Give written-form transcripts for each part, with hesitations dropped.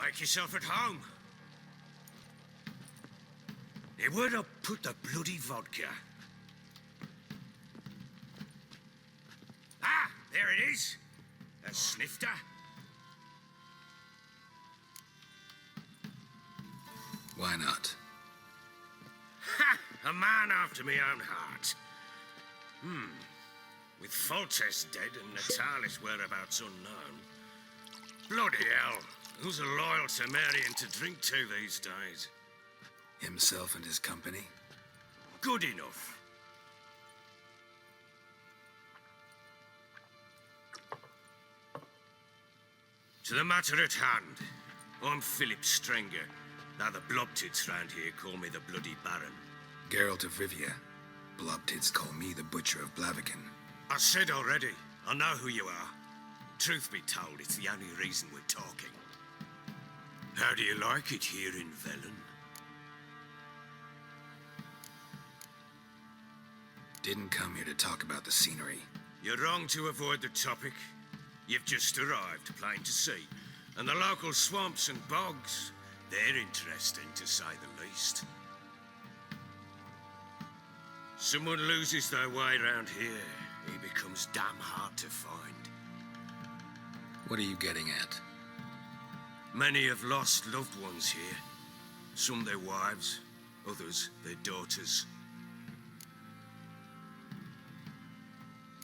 Make yourself at home. Now, where'd I put the bloody vodka? Ah, there it is. A snifter. Why not? Ha! A man after me own heart. With Foltest dead and Natalis' whereabouts unknown. Bloody hell. Who's loyal to Marion to drink to these days? Himself and his company? Good enough. To the matter at hand. I'm Philip Strenger. Now the Blobtits round here call me the Bloody Baron. Geralt of Rivia. Blobtits call me the Butcher of Blaviken. I said already, I know who you are. Truth be told, it's the only reason we're talking. How do you like it here in Velen? Didn't come here to talk about the scenery. You're wrong to avoid the topic. You've just arrived, plain to see. And the local swamps and bogs, they're interesting to say the least. Someone loses their way around here, he becomes damn hard to find. What are you getting at? Many have lost loved ones here. Some their wives, others their daughters.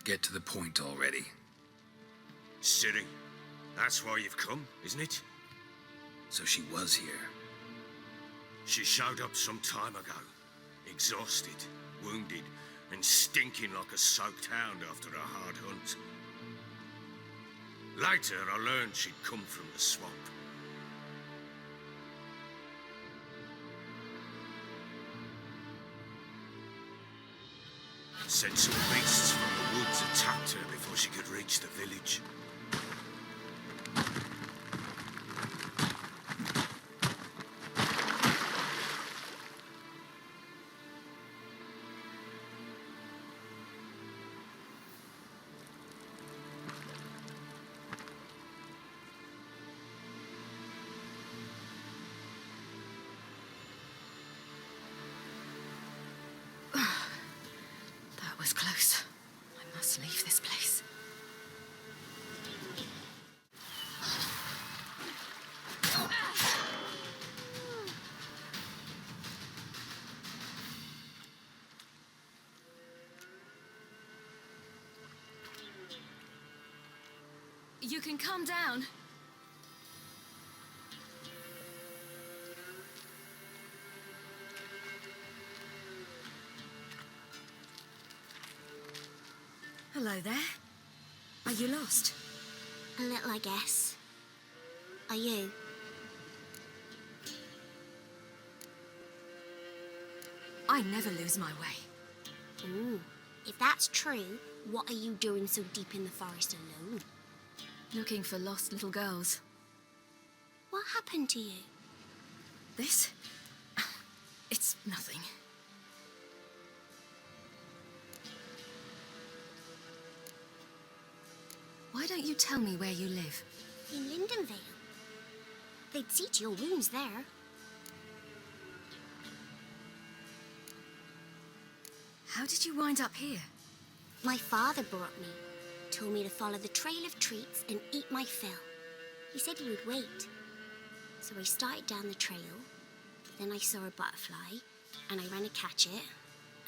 Get to the point already. Ciri, that's why you've come, isn't it? So she was here. She showed up some time ago, exhausted, wounded, and stinking like a soaked hound after a hard hunt. Later, I learned she'd come from the swamp. Said some beasts from the woods attacked her before she could reach the village. That was close. I must leave this place. You can come down. Hello there. Are you lost? A little, I guess. Are you? I never lose my way. Ooh. If that's true, what are you doing so deep in the forest alone? Looking for lost little girls. What happened to you? This? It's nothing. Why don't you tell me where you live? In Lindenvale. They'd see to your wounds there. How did you wind up here? My father brought me. Told me to follow the trail of treats and eat my fill. He said he would wait. So I started down the trail. Then I saw a butterfly, and I ran to catch it,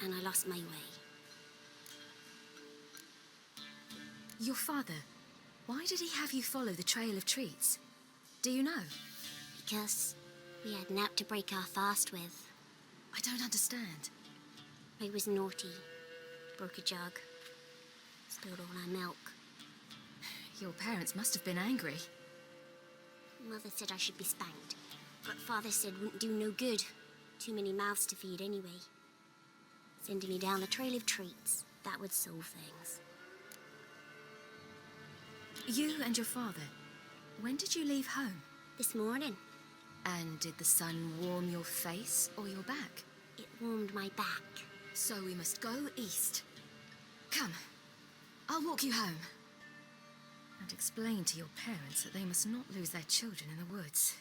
and I lost my way. Your father, why did he have you follow the trail of treats? Do you know? Because we had naught to break our fast with. I don't understand. I was naughty. Broke a jug. Spilled all our milk. Your parents must have been angry. Mother said I should be spanked, but Father said wouldn't do no good. Too many mouths to feed anyway. Sending me down the trail of treats, that would solve things. You and your father, when did you leave home? This morning, And did the sun warm your face or your back? it warmed my back. So we must go east. Come, I'll walk you home. And explain to your parents that they must not lose their children in the woods.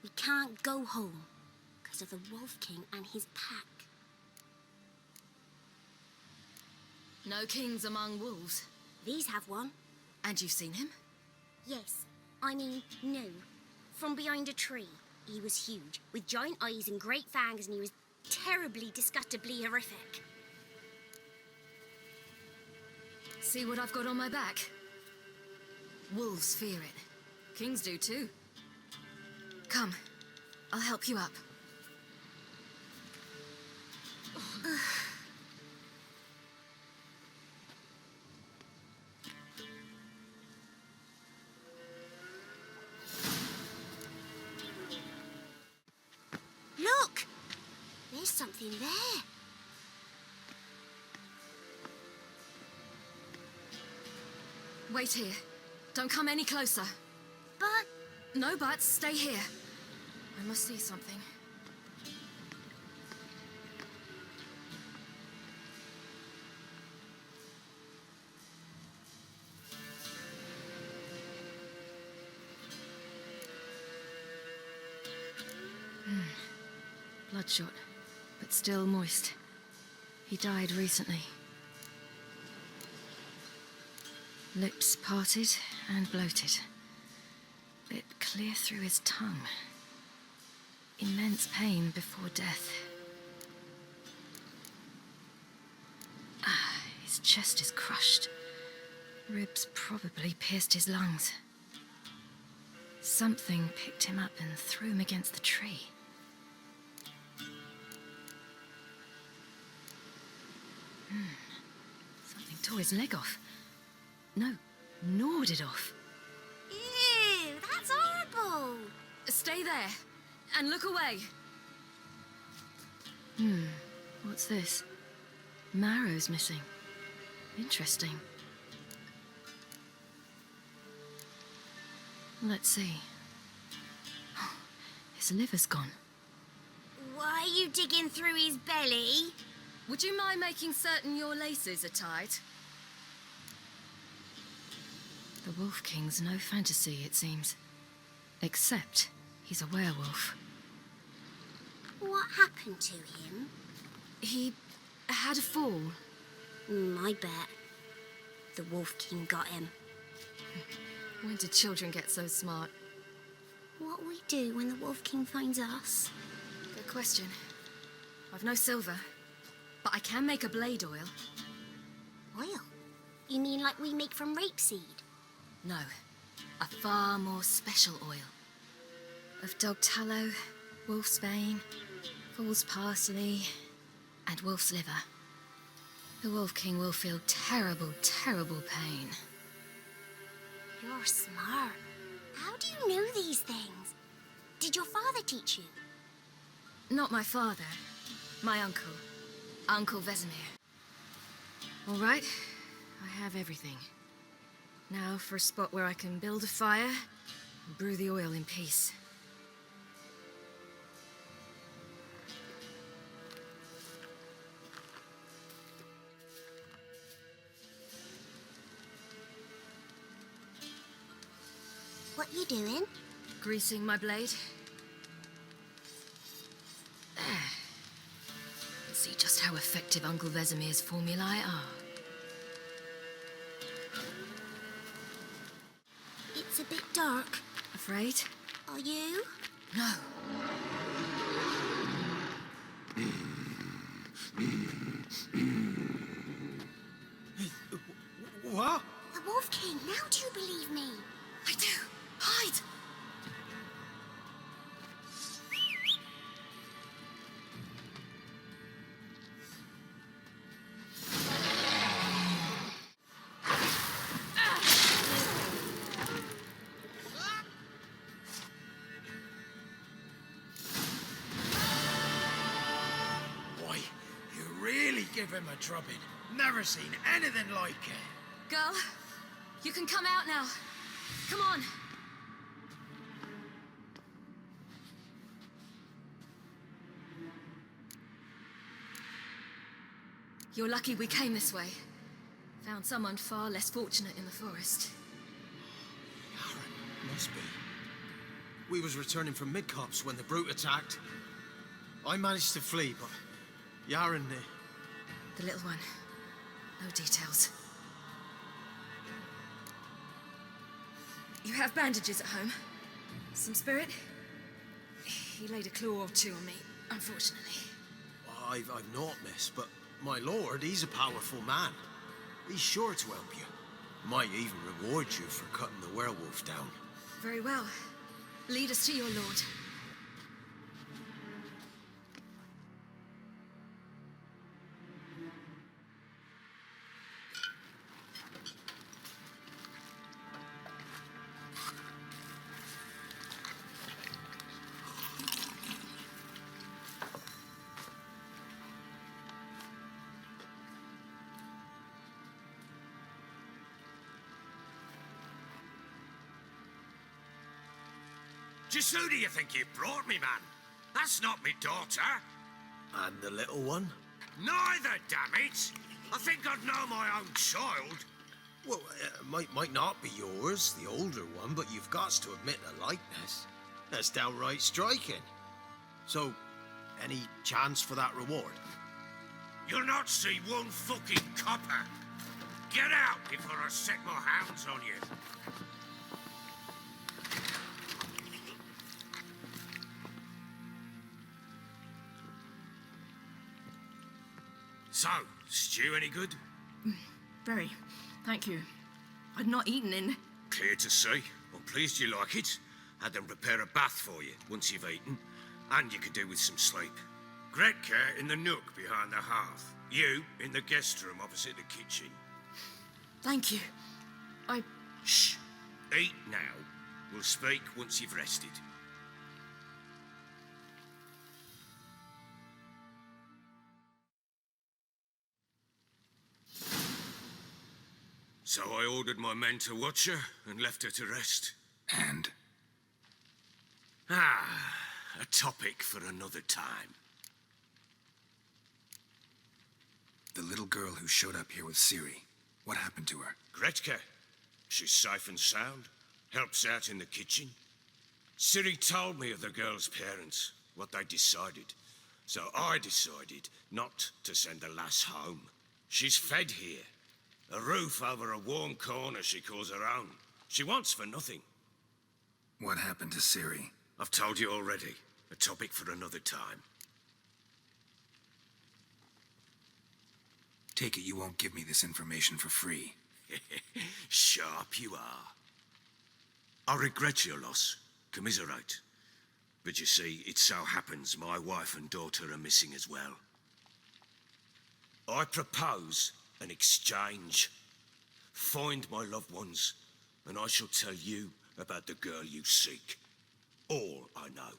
We can't go home because of the Wolf King and his pack. No kings among wolves. These have one. And you've seen him? Yes. I mean, no. From behind a tree. He was huge, with giant eyes and great fangs, and he was terribly, disgustingly horrific. See what I've got on my back? Wolves fear it. Kings do too. Come, I'll help you up. Look! There's something there. Wait here. Don't come any closer. But... No buts, stay here. I must see something. Bloodshot, but still moist. He died recently. Lips parted and bloated. Bit clear through his tongue. Immense pain before death. His chest is crushed. Ribs probably pierced his lungs. Something picked him up and threw him against the tree. Something tore his leg off. No, gnawed it off. Ew, that's horrible. Stay there, and look away. What's this? Marrow's missing. Interesting. Let's see. His liver's gone. Why are you digging through his belly? Would you mind making certain your laces are tied? The Wolf King's no fantasy, it seems. Except he's a werewolf. What happened to him? He had a fall. I bet. The Wolf King got him. When did children get so smart? What'll we do when the Wolf King finds us? Good question. I've no silver, but I can make a blade oil. Oil? You mean like we make from rapeseed? No, a far more special oil. Of dog tallow, wolf's bane, fool's parsley, and wolf's liver. The Wolf King will feel terrible, terrible pain. You're smart. How do you know these things? Did your father teach you? Not my father, my uncle, Uncle Vesemir. All right, I have everything. Now for a spot where I can build a fire and brew the oil in peace. What you doing? Greasing my blade. There. Let's see just how effective Uncle Vesemir's formulae are. It's a bit dark. Afraid? Are you? No. What? The Wolf King, now do you believe me? I do. Hide! Boy, you really give him a drubbing. Never seen anything like it. Girl, you can come out now. Come on. You're lucky we came this way. Found someone far less fortunate in the forest. Aaron, must be. We was returning from mid-cops when the brute attacked. I managed to flee, but Yaren... The little one. No details. You have bandages at home? Some spirit? He laid a claw or two on me, unfortunately. I've naught, miss, but my lord, he's a powerful man. He's sure to help you. Might even reward you for cutting the werewolf down. Very well. Lead us to your lord. Just who do you think you brought me, man? That's not me daughter. And the little one? Neither, damn it! I think I'd know my own child. Well, might not be yours, the older one, but you've got to admit a likeness. That's downright striking. So, any chance for that reward? You'll not see one fucking copper. Get out before I set my hounds on you. So, stew any good? Very. Thank you. I'd not eaten in... Clear to see. I'm pleased you like it. Had them prepare a bath for you once you've eaten. And you could do with some sleep. Gretka in the nook behind the hearth. You in the guest room opposite the kitchen. Thank you. Shh. Eat now. We'll speak once you've rested. So I ordered my men to watch her and left her to rest. And? A topic for another time. The little girl who showed up here with Ciri. What happened to her? Gretka. She's safe and sound. Helps out in the kitchen. Ciri told me of the girl's parents, what they decided. So I decided not to send the lass home. She's fed here. A roof over a warm corner she calls her own. She wants for nothing. What happened to Ciri? I've told you already. A topic for another time. Take it you won't give me this information for free. Sharp you are. I regret your loss. Commiserate. But you see, it so happens my wife and daughter are missing as well. I propose an exchange. Find my loved ones, and I shall tell you about the girl you seek. All I know.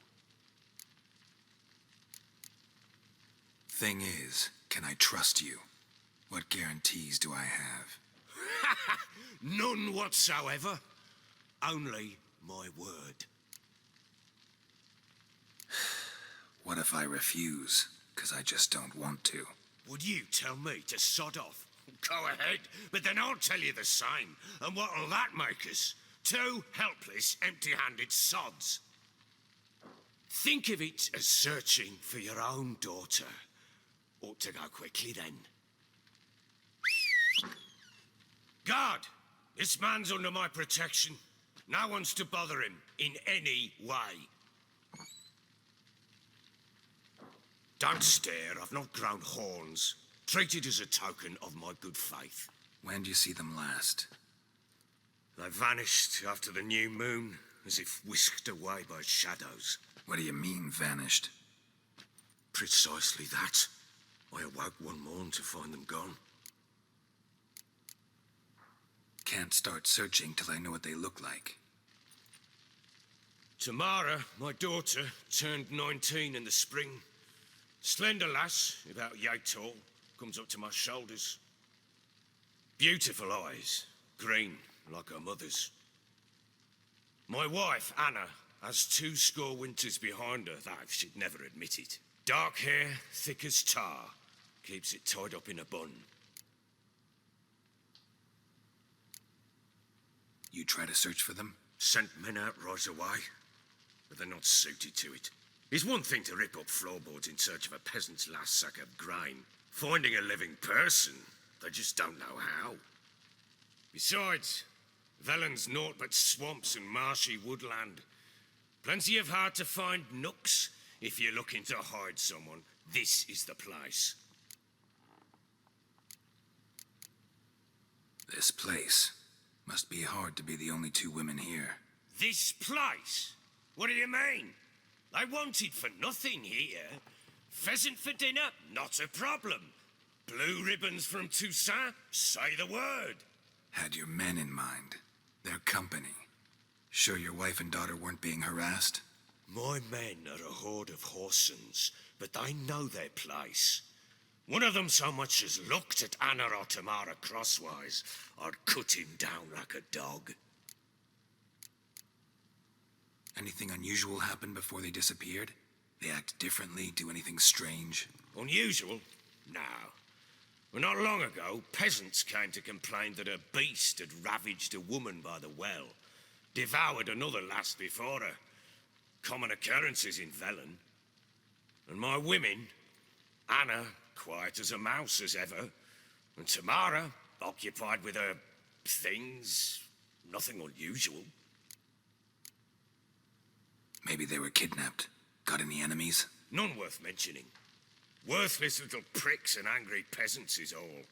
Thing is, can I trust you? What guarantees do I have? None whatsoever. Only my word. What if I refuse? 'Cause I just don't want to. Would you tell me to sod off? Go ahead, but then I'll tell you the same. And what'll that make us? Two helpless, empty-handed sods. Think of it as searching for your own daughter. Ought to go quickly then. Guard! This man's under my protection. No one's to bother him in any way. Don't stare, I've not grown horns. Treat it as a token of my good faith. When do you see them last? They vanished after the new moon, as if whisked away by shadows. What do you mean, vanished? Precisely that. I awoke one morn to find them gone. Can't start searching till I know what they look like. Tamara, my daughter, turned 19 in the spring. Slender lass, about yay tall, comes up to my shoulders. Beautiful eyes, green like her mother's. My wife, Anna, has 20 winters behind her, though she'd never admit it. Dark hair, thick as tar, keeps it tied up in a bun. You try to search for them? Sent men out right away. but they're not suited to it. It's one thing to rip up floorboards in search of a peasant's last sack of grain. Finding a living person, they just don't know how. Besides, Velen's naught but swamps and marshy woodland. Plenty of hard-to-find nooks. If you're looking to hide someone, this is the place. This place. Must be hard to be the only two women here. This place? What do you mean? I wanted for nothing here. Pheasant for dinner? Not a problem. Blue ribbons from Toussaint? Say the word. Had your men in mind. Their company. Sure your wife and daughter weren't being harassed? My men are a horde of horsens, but they know their place. One of them so much as looked at Anna or Tamara crosswise, I'd cut him down like a dog. Anything unusual happen before they disappeared? They act differently, do anything strange? Unusual? No. Well, not long ago, peasants came to complain that a beast had ravaged a woman by the well, devoured another lass before her. Common occurrences in Velen. And my women, Anna, quiet as a mouse as ever, and Tamara, occupied with her things, nothing unusual. Maybe they were kidnapped. Got any enemies? None worth mentioning. Worthless little pricks and angry peasants is all.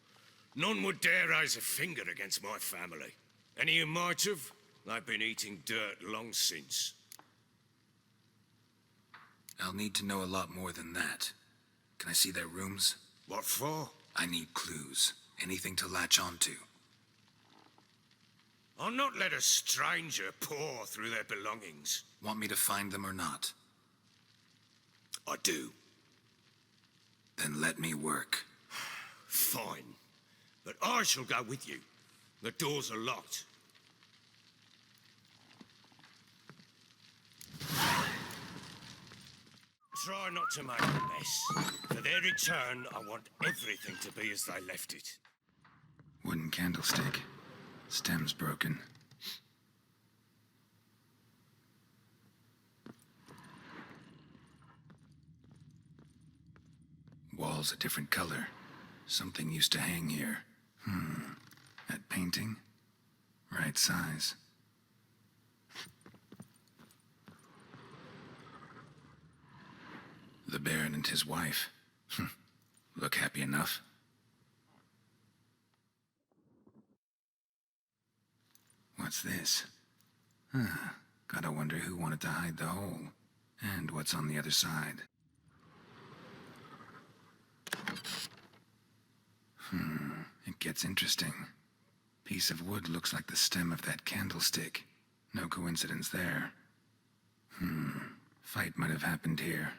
None would dare raise a finger against my family. Any who might have, they've been eating dirt long since. I'll need to know a lot more than that. Can I see their rooms? What for? I need clues. Anything to latch onto. I'll not let a stranger pore through their belongings. Want me to find them or not? I do. Then let me work. Fine. But I shall go with you. The doors are locked. Try not to make a mess. For their return, I want everything to be as they left it. Wooden candlestick. Stem's broken. Walls a different color. Something used to hang here. That painting? Right size. The Baron and his wife. Look happy enough. What's this? Gotta wonder who wanted to hide the hole. And what's on the other side. It gets interesting. Piece of wood looks like the stem of that candlestick. No coincidence there. Fight might have happened here.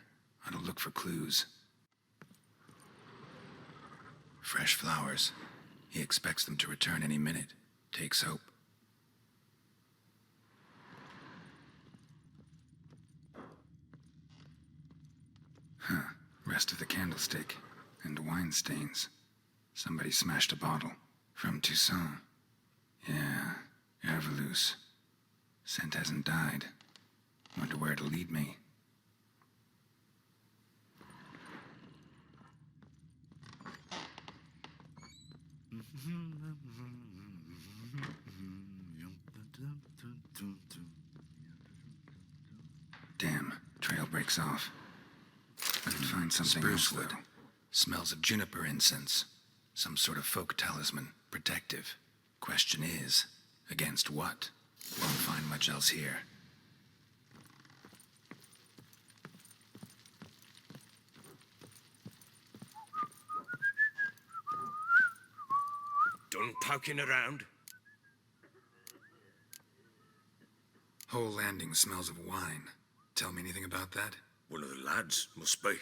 Ought to look for clues. Fresh flowers. He expects them to return any minute. Takes hope. Rest of the candlestick. And wine stains. Somebody smashed a bottle. From Toussaint. Yeah, Herveloos. Scent hasn't died. Wonder where it'll lead me. Damn, trail breaks off. I can find something else though. Smells of juniper incense. Some sort of folk talisman. Protective. Question is, against what? Won't find much else here. Done poking around? Whole landing smells of wine. Tell me anything about that? One of the lads, must be.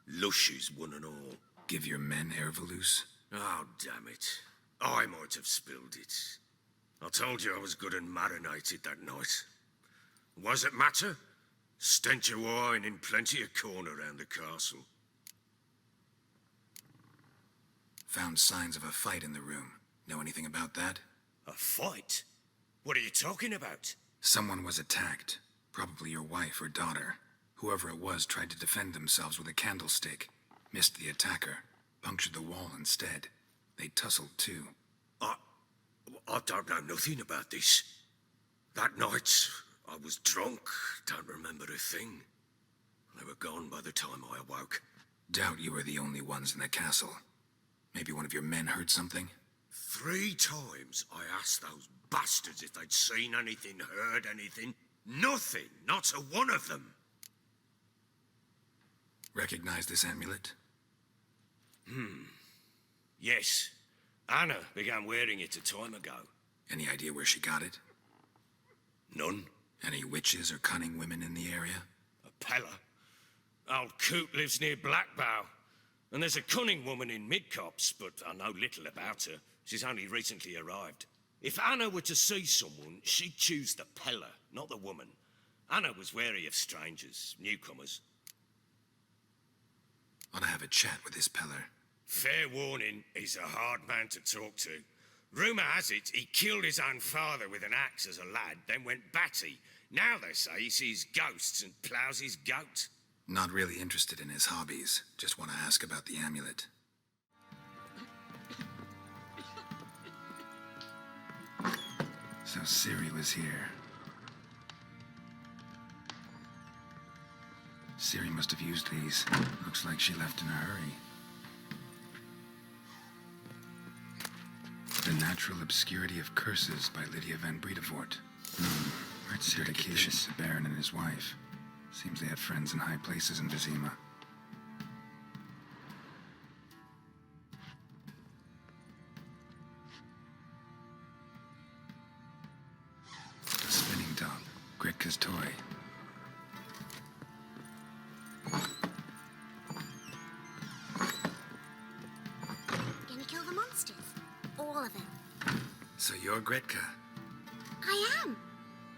Lushes, one and all. Give your men Herveloos? Oh, damn it. I might have spilled it. I told you I was good and marinated that night. What does it matter? Stench of wine in plenty of corn around the castle. Found signs of a fight in the room. Know anything about that? A fight? What are you talking about? Someone was attacked. Probably your wife or daughter. Whoever it was tried to defend themselves with a candlestick. Missed the attacker. Punctured the wall instead. They tussled too. I don't know nothing about this. That night, I was drunk, don't remember a thing. They were gone by the time I awoke. Doubt you were the only ones in the castle. Maybe one of your men heard something? 3 times I asked those bastards if they'd seen anything, heard anything. Nothing, not a one of them. Recognize this amulet? Yes, Anna began wearing it a time ago. Any idea where she got it? None. Any witches or cunning women in the area? A Pella. Old Coot lives near Blackbow. And there's a cunning woman in Midcopse, but I know little about her. She's only recently arrived. If Anna were to see someone, she'd choose the Pella, not the woman. Anna was wary of strangers, newcomers. Ought to have a chat with this Peller. Fair warning, he's a hard man to talk to. Rumour has it he killed his own father with an axe as a lad, then went batty. Now they say he sees ghosts and ploughs his goat. Not really interested in his hobbies. Just want to ask about the amulet. So Ciri was here. Ciri must have used these. Looks like she left in a hurry. The Natural Obscurity of Curses by Lydia van Bredevoort. Dedications to Baron and his wife. Seems they had friends in high places in Vizima. A spinning top. Gretka's toy. Gonna kill the monsters. All of them. So you're Gretka. I am.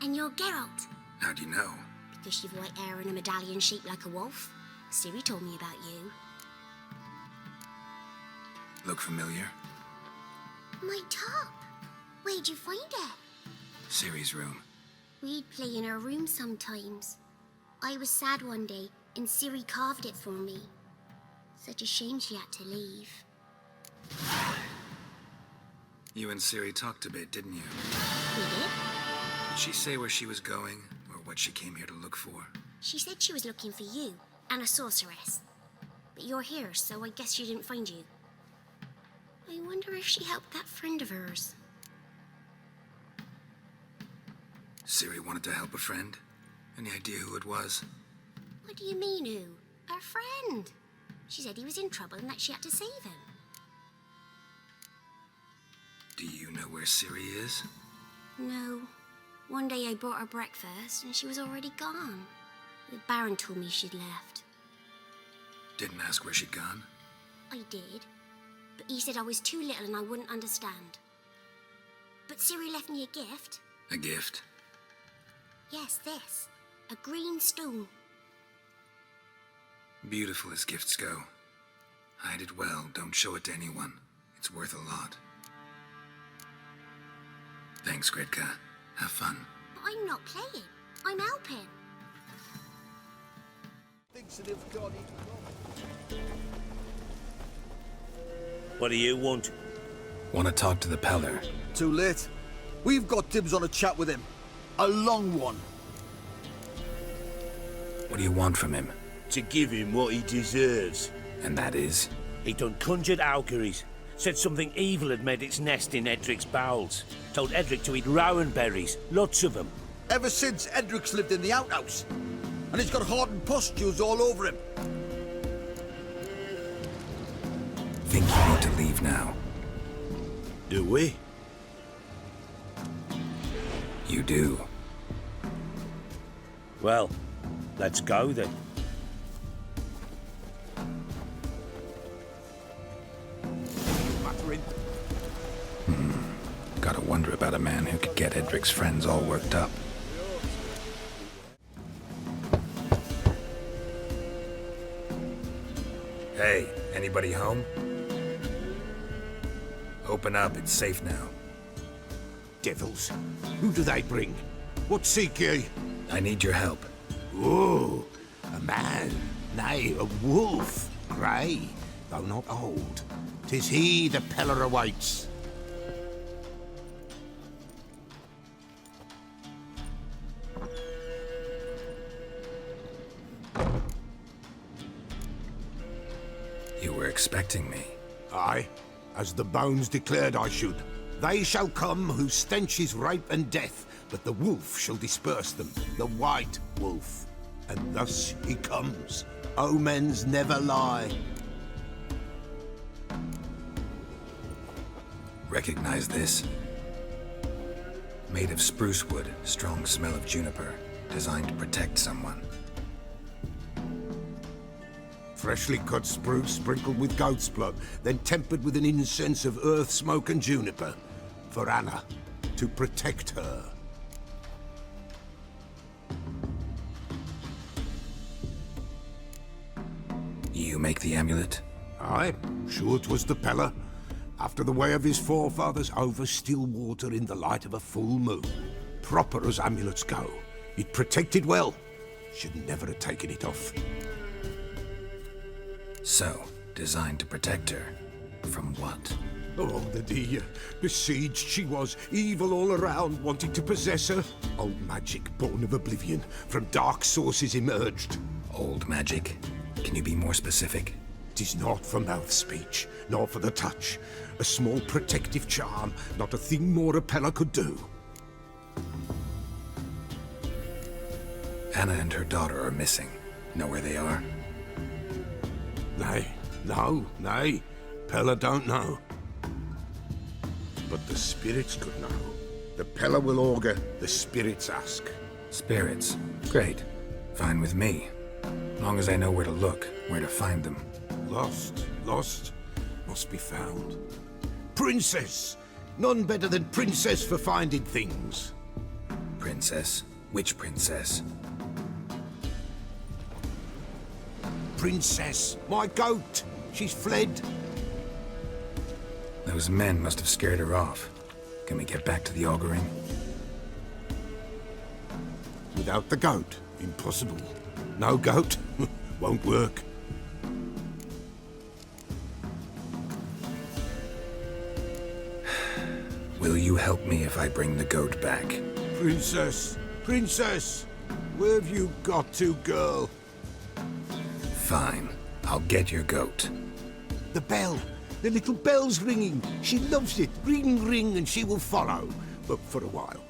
And you're Geralt. How do you know? Because you've white hair and a medallion shaped like a wolf. Ciri told me about you. Look familiar? My top. Where'd you find it? Ciri's room. We'd play in her room sometimes. I was sad one day, and Ciri carved it for me. Such a shame she had to leave. You and Ciri talked a bit, didn't you? We did? Did she say where she was going, or what she came here to look for? She said she was looking for you, and a sorceress. But you're here, so I guess she didn't find you. I wonder if she helped that friend of hers. Ciri wanted to help a friend? Any idea who it was? What do you mean, who? Our friend. She said he was in trouble and that she had to save him. Do you know where Ciri is? No. One day I brought her breakfast and she was already gone. The Baron told me she'd left. Didn't ask where she'd gone? I did. But he said I was too little and I wouldn't understand. But Ciri left me a gift. A gift? Yes, this. A green stone. Beautiful as gifts go. Hide it well, don't show it to anyone. It's worth a lot. Thanks, Gretka. Have fun. But I'm not playing. I'm helping. What do you want? Want to talk to the Peller. Too late. We've got dibs on a chat with him. A long one. What do you want from him? To give him what he deserves. And that is? He done conjured auguries. Said something evil had made its nest in Edric's bowels. Told Edric to eat rowan berries. Lots of them. Ever since Edric's lived in the outhouse. And he's got hardened pustules all over him. Think you need to leave now. Do we? You do. Well, let's go then. Gotta wonder about a man who could get Edric's friends all worked up. Hey, anybody home? Open up, it's safe now. Devils. Who do they bring? What seek ye? I need your help. Oh, a man, nay, a wolf, grey, though not old. 'Tis he the Peller awaits. You were expecting me. Aye, as the bones declared I should. They shall come whose stench is rape and death, but the wolf shall disperse them, the white wolf. And thus he comes. Omens never lie. Recognize this? Made of spruce wood, strong smell of juniper, designed to protect someone. Freshly cut spruce sprinkled with goat's blood, then tempered with an incense of earth, smoke and juniper. For Anna, to protect her. You make the amulet? Aye, sure 'twas the Peller. After the way of his forefathers, over still water in the light of a full moon. Proper as amulets go. It protected well. Should never have taken it off. So, designed to protect her. From what? Oh, the dear. Besieged she was, evil all around, wanting to possess her. Old magic, born of oblivion, from dark sources emerged. Old magic? Can you be more specific? 'Tis not for mouth speech, nor for the touch. A small protective charm, not a thing more a Peller could do. Anna and her daughter are missing. Know where they are? Nay, no, nay. Peller don't know. But the spirits could know. The Peller will augur, the spirits ask. Spirits. Great. Fine with me. Long as I know where to look, where to find them. Lost, must be found. Princess! None better than Princess for finding things. Princess? Which princess? Princess, my goat! She's fled. Those men must have scared her off. Can we get back to the auguring? Without the goat, impossible. No goat, won't work. Will you help me if I bring the goat back? Princess, princess! Where have you got to, girl? Fine. I'll get your goat. The bell! The little bell's ringing. She loves it. Ring, ring, and she will follow. But for a while.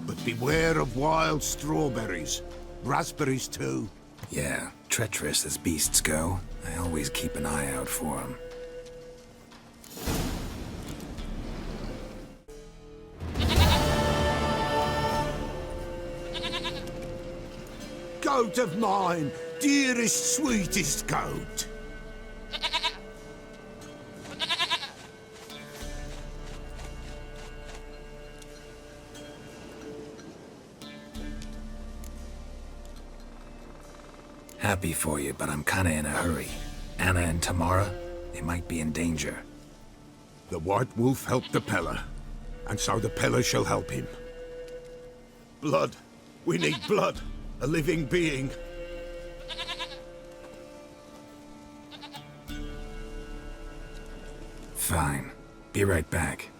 But beware of wild strawberries. Raspberries, too. Yeah, treacherous as beasts go. I always keep an eye out for them. Goat of mine! Dearest, sweetest goat! Happy for you, but I'm kinda in a hurry. Anna and Tamara, they might be in danger. The White Wolf helped the Peller, and so the Peller shall help him. Blood. We need blood. A living being. Fine. Be right back.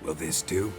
Will this do?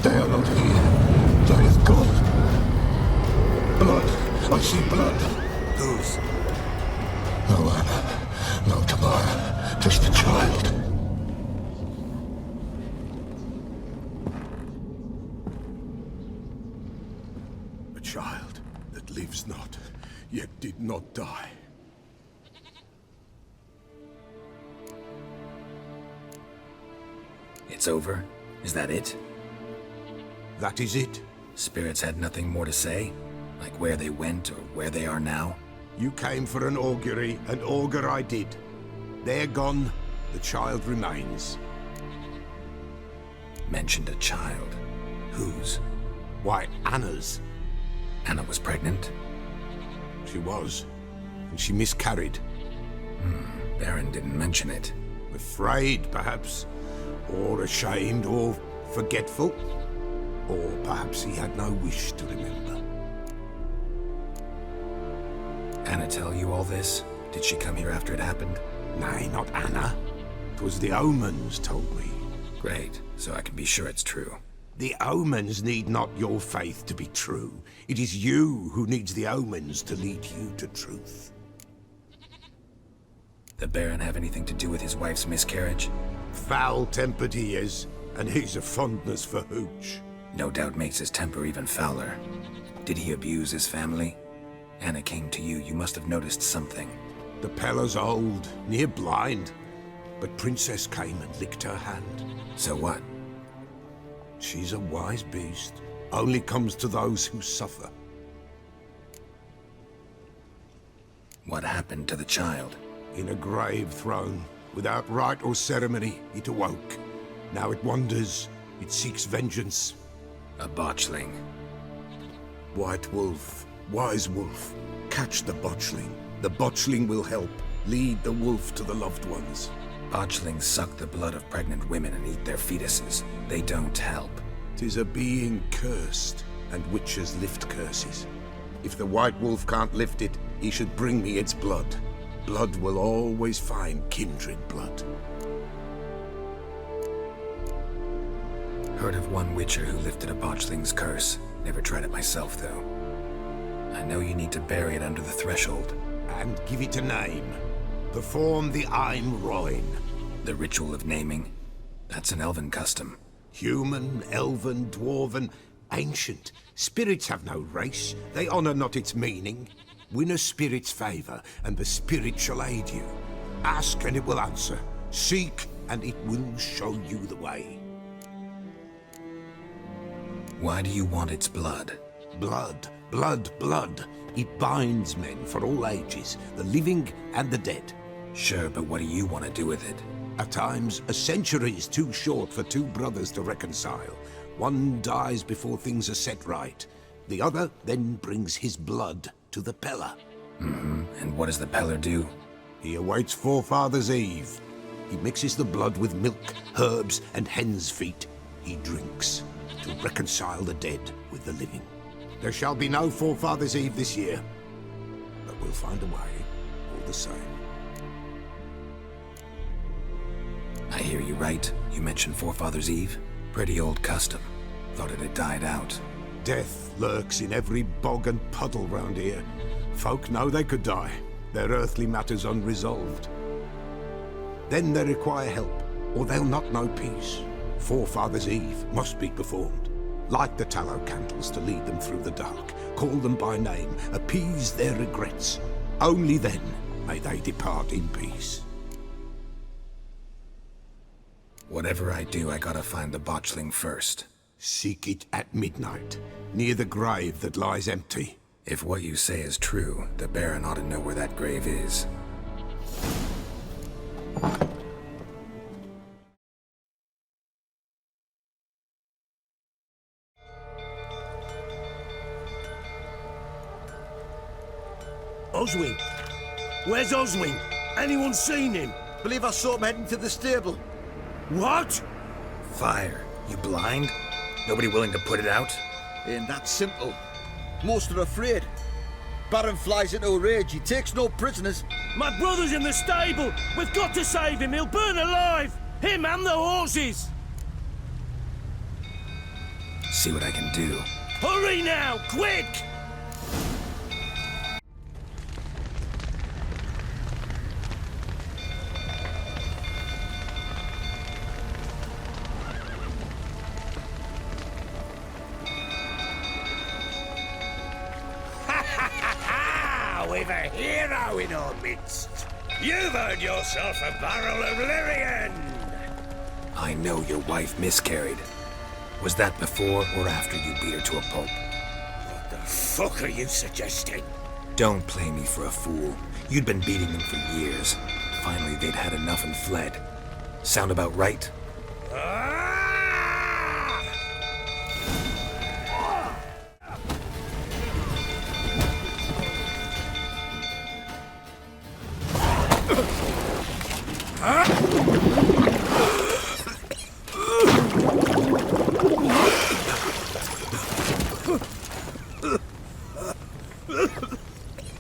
They are not here. They is gone. Blood. I see blood. Whose? No Anna, no Tamara, just the child. A child that lives not, yet did not die. It's over? Is that it? That is it. Spirits had nothing more to say? Like where they went or where they are now? You came for an augury, and augur I did. They're gone, the child remains. Mentioned a child. Whose? Why, Anna's. Anna was pregnant? She was, and she miscarried. Baron didn't mention it. Afraid, perhaps, or ashamed, or forgetful. Or perhaps he had no wish to remember. Anna tell you all this? Did she come here after it happened? Nay, not Anna. 'Twas the omens told me. Great, so I can be sure it's true. The omens need not your faith to be true. It is you who needs the omens to lead you to truth. The Baron have anything to do with his wife's miscarriage? Foul-tempered he is, and he's a fondness for hooch. No doubt makes his temper even fouler. Did he abuse his family? Anna came to you, you must have noticed something. The Pella's old, near blind, but Princess came and licked her hand. So what? She's a wise beast, only comes to those who suffer. What happened to the child? In a grave thrown, without rite or ceremony, it awoke. Now it wanders, it seeks vengeance. A botchling. White wolf, wise wolf, catch the botchling. The botchling will help, lead the wolf to the loved ones. Botchlings suck the blood of pregnant women and eat their fetuses. They don't help. 'Tis a being cursed, and witches lift curses. If the white wolf can't lift it, he should bring me its blood. Blood will always find kindred blood. Heard of one witcher who lifted a botchling's curse. Never tried it myself, though. I know you need to bury it under the threshold. And give it a name. Perform the Ein Roin. The ritual of naming? That's an elven custom. Human, elven, dwarven, ancient. Spirits have no race. They honor not its meaning. Win a spirit's favor, and the spirit shall aid you. Ask, and it will answer. Seek, and it will show you the way. Why do you want its blood? Blood, blood, blood. It binds men for all ages, the living and the dead. Sure, but what do you want to do with it? At times, a century is too short for two brothers to reconcile. One dies before things are set right. The other then brings his blood to the Pella. And what does the Peller do? He awaits Forefather's Eve. He mixes the blood with milk, herbs, and hen's feet. He drinks to reconcile the dead with the living. There shall be no Forefather's Eve this year, but we'll find a way, all the same. I hear you right. You mentioned Forefather's Eve? Pretty old custom. Thought it had died out. Death lurks in every bog and puddle round here. Folk know they could die, their earthly matters unresolved. Then they require help, or they'll not know peace. Forefather's Eve must be performed. Light the tallow candles to lead them through the dark. Call them by name, appease their regrets. Only then may they depart in peace. Whatever I do, I gotta find the botchling first. Seek it at midnight, near the grave that lies empty. If what you say is true, the Baron ought to know where that grave is. Oswin? Where's Oswin? Anyone seen him? Believe I saw him heading to the stable. What? Fire. You blind? Nobody willing to put it out? Ain't that simple. Most are afraid. Baron flies into a rage. He takes no prisoners. My brother's in the stable. We've got to save him. He'll burn alive. Him and the horses. See what I can do. Hurry now, quick! we've a hero in our midst. You've earned yourself a barrel of Lyrian! I know your wife miscarried. Was that before or after you beat her to a pulp? What the fuck are you suggesting? Don't play me for a fool. You'd been beating them for years. Finally, they'd had enough and fled. Sound about right? Ah!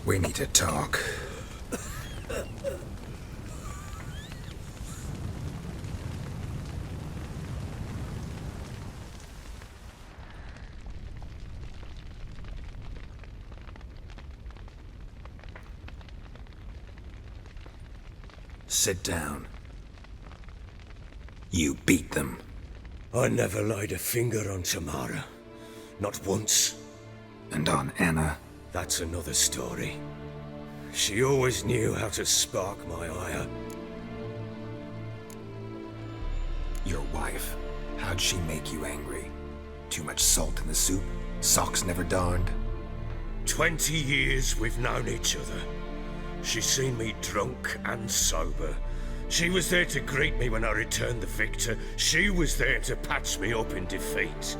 We need to talk. Sit down. You beat them. I never laid a finger on Tamara. Not once. And on Anna. That's another story. She always knew how to spark my ire. Your wife. How'd she make you angry? Too much salt in the soup? Socks never darned? 20 years we've known each other. She's seen me drunk and sober. She was there to greet me when I returned the victor. She was there to patch me up in defeat.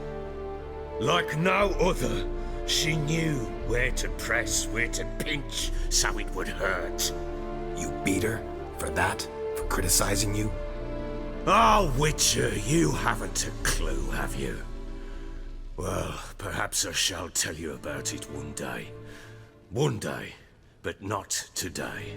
Like no other, she knew where to press, where to pinch, so it would hurt. You beat her? For that? For criticizing you? Oh, Witcher, you haven't a clue, have you? Well, perhaps I shall tell you about it one day. One day, but not today.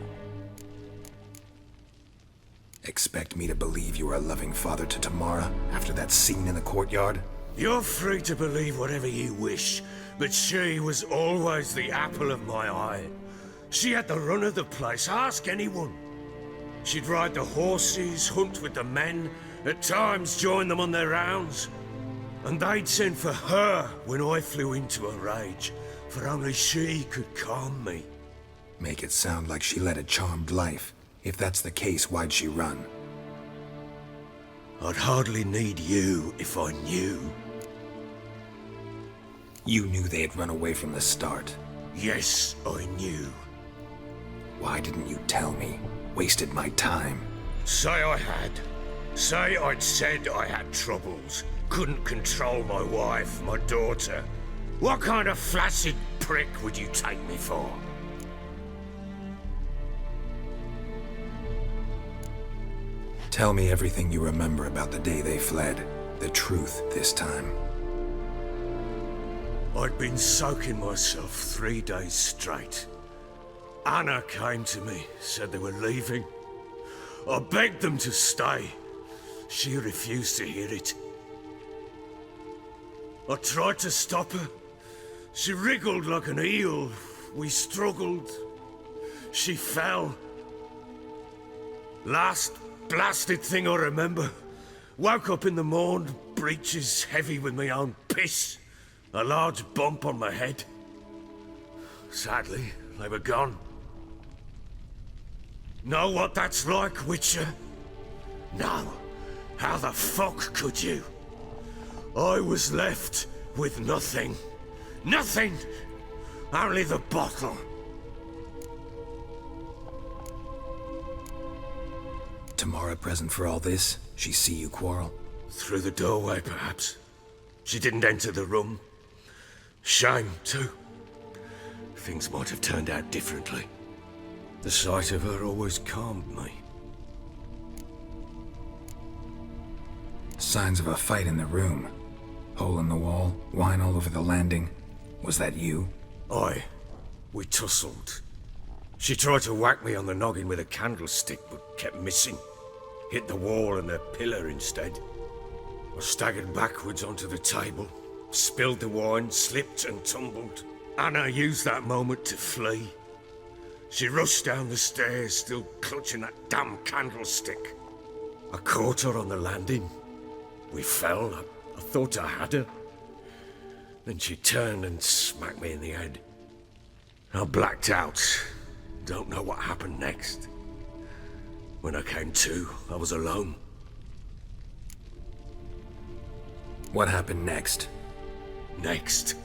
Expect me to believe you were a loving father to Tamara after that scene in the courtyard? You're free to believe whatever you wish, but she was always the apple of my eye. She had the run of the place, ask anyone. She'd ride the horses, hunt with the men, at times join them on their rounds. And they'd send for her when I flew into a rage, for only she could calm me. Make it sound like she led a charmed life. If that's the case, why'd she run? I'd hardly need you if I knew. You knew they had run away from the start. Yes, I knew. Why didn't you tell me? Wasted my time. Say I had. Say I'd said I had troubles. Couldn't control my wife, my daughter. What kind of flaccid prick would you take me for? Tell me everything you remember about the day they fled. The truth this time. I'd been soaking myself 3 days straight. Anna came to me, said they were leaving. I begged them to stay. She refused to hear it. I tried to stop her. She wriggled like an eel. We struggled. She fell. Last blasted thing I remember. Woke up in the morn, breeches heavy with my own piss. A large bump on my head. Sadly, they were gone. Know what that's like, Witcher? No. How the fuck could you? I was left with nothing. Nothing! Only the bottle. Tamara present for all this? She see you quarrel? Through the doorway, perhaps. She didn't enter the room. Shame, too. Things might have turned out differently. The sight of her always calmed me. Signs of a fight in the room. Hole in the wall, wine all over the landing. Was that you? Aye. We tussled. She tried to whack me on the noggin with a candlestick, but kept missing. Hit the wall and a pillar instead. I staggered backwards onto the table, spilled the wine, slipped and tumbled. Anna used that moment to flee. She rushed down the stairs, still clutching that damn candlestick. I caught her on the landing. We fell. I thought I had her. Then she turned and smacked me in the head. I blacked out. Don't know what happened next. When I came to, I was alone. What happened next? Next,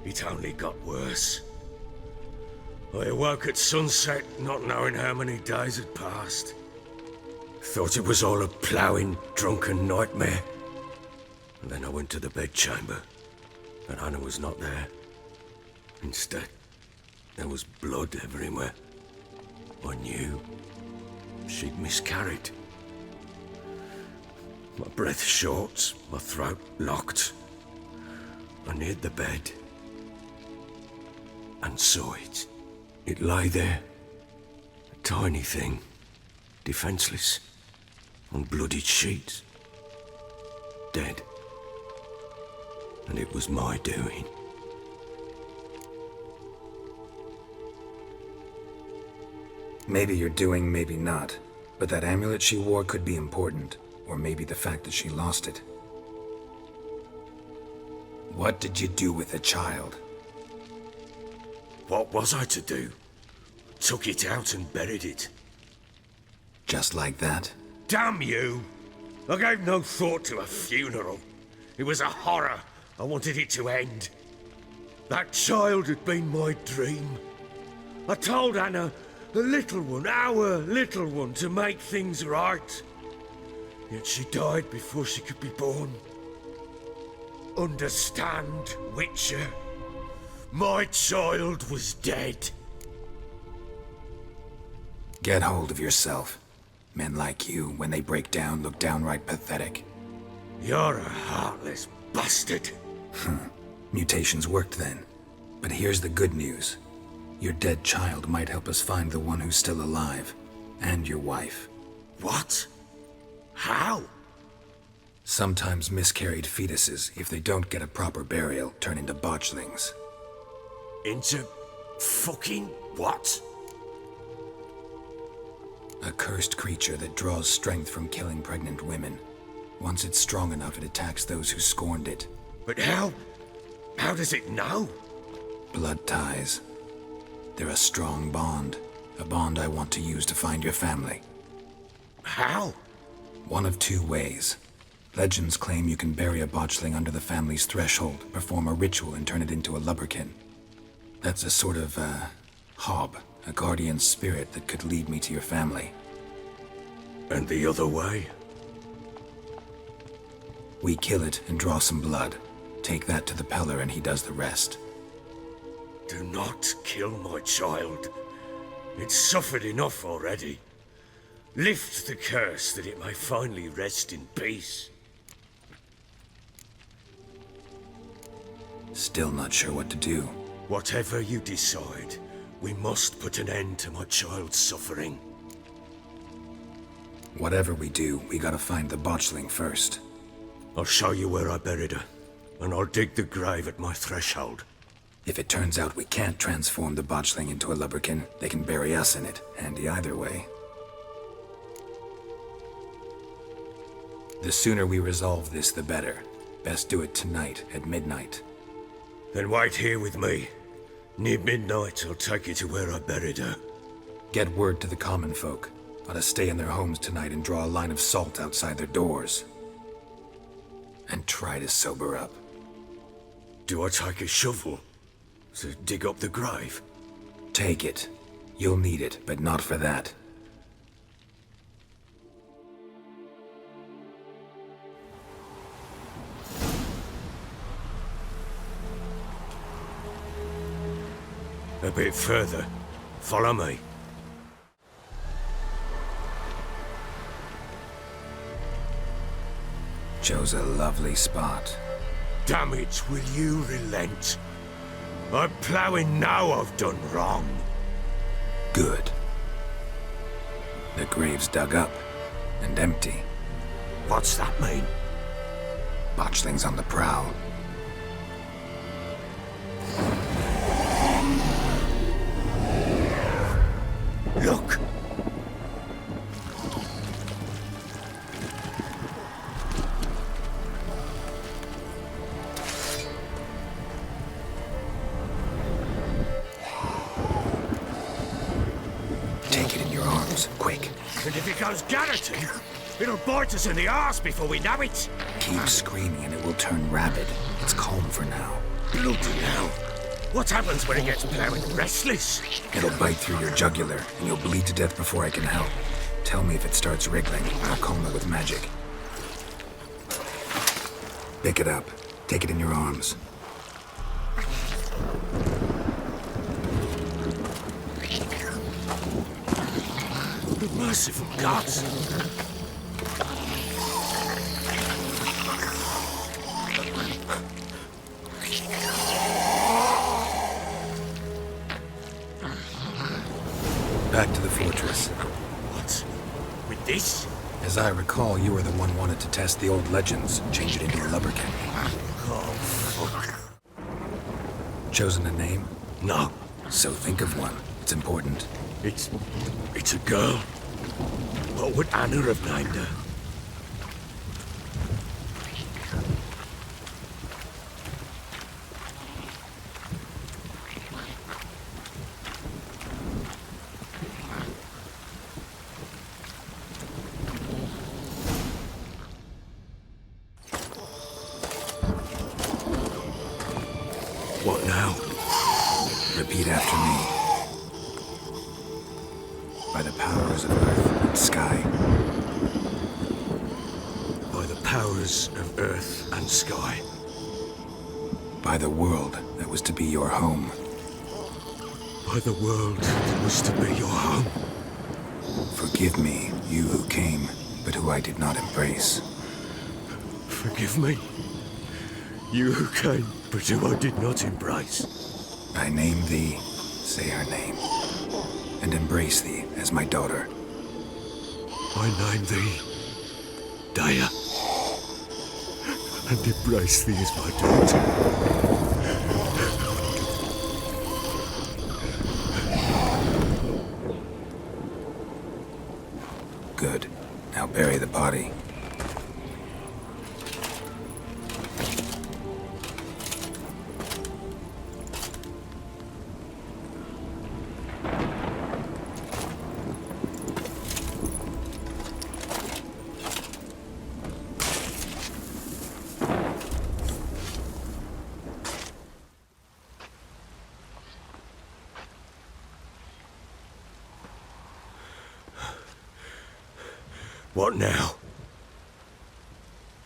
it only got worse. I awoke at sunset, not knowing how many days had passed. Thought it was all a ploughing, drunken nightmare. And then I went to the bedchamber, and Anna was not there. Instead, there was blood everywhere. I knew she'd miscarried. My breath short, my throat locked. I neared the bed and saw it. It lay there, a tiny thing, defenseless, on bloodied sheets, dead. And it was my doing. Maybe you're doing, maybe not. But that amulet she wore could be important. Or maybe the fact that she lost it. What did you do with the child? What was I to do? Took it out and buried it. Just like that? Damn you! I gave no thought to a funeral. It was a horror. I wanted it to end. That child had been my dream. I told Anna, the little one, our little one, to make things right. Yet she died before she could be born. Understand, Witcher? My child was dead. Get hold of yourself. Men like you, when they break down, look downright pathetic. You're a heartless bastard. Mutations worked then. But here's the good news. Your dead child might help us find the one who's still alive. And your wife. What? How? Sometimes miscarried fetuses, if they don't get a proper burial, turn into botchlings. Into fucking what? A cursed creature that draws strength from killing pregnant women. Once it's strong enough, it attacks those who scorned it. But how? How does it know? Blood ties. They're a strong bond. A bond I want to use to find your family. How? One of two ways. Legends claim you can bury a botchling under the family's threshold, perform a ritual, and turn it into a lubberkin. That's a sort of, hob, a guardian spirit that could lead me to your family. And the other way? We kill it and draw some blood. Take that to the Peller and he does the rest. Do not kill my child. It's suffered enough already. Lift the curse that it may finally rest in peace. Still not sure what to do. Whatever you decide, we must put an end to my child's suffering. Whatever we do, we gotta find the botchling first. I'll show you where I buried her, and I'll dig the grave at my threshold. If it turns out we can't transform the botchling into a lubberkin, they can bury us in it. Handy either way. The sooner we resolve this, the better. Best do it tonight, at midnight. Then wait here with me. Near midnight, I'll take you to where I buried her. Get word to the common folk. Ought to stay in their homes tonight and draw a line of salt outside their doors. And try to sober up. Do I take a shovel to dig up the grave? Take it. You'll need it, but not for that. A bit further. Follow me. Chose a lovely spot. Damn it, will you relent? I'm ploughing now I've done wrong. Good. The grave's dug up and empty. What's that mean? Botchling's on the prowl. Look! goes, quick. And if it goes garroting, it'll bite us in the arse before we know it. Keep screaming and it will turn rabid. It's calm for now. Bloody hell. What happens when it gets plowing restless? It'll bite through your jugular, and you'll bleed to death before I can help. Tell me if it starts wriggling. I'll calm it with magic. Pick it up. Take it in your arms. Merciful gods. Back to the fortress. What? With this? As I recall, you were the one wanted to test the old legends, change it into a lubberkin. Oh, fuck. Chosen a name? No. So think of one. It's important. It's a girl. What would Anna have named her? What now? Repeat after me. By the powers of earth and sky. By the powers of earth and sky. By the world that was to be your home. By the world that was to be your home. Forgive me, you who came, but who I did not embrace. Forgive me. You who came, but who I did not embrace. I name thee, say her name, and embrace thee as my daughter. I name thee Daya, and embrace thee as my daughter. Good. Now bury the body. What now?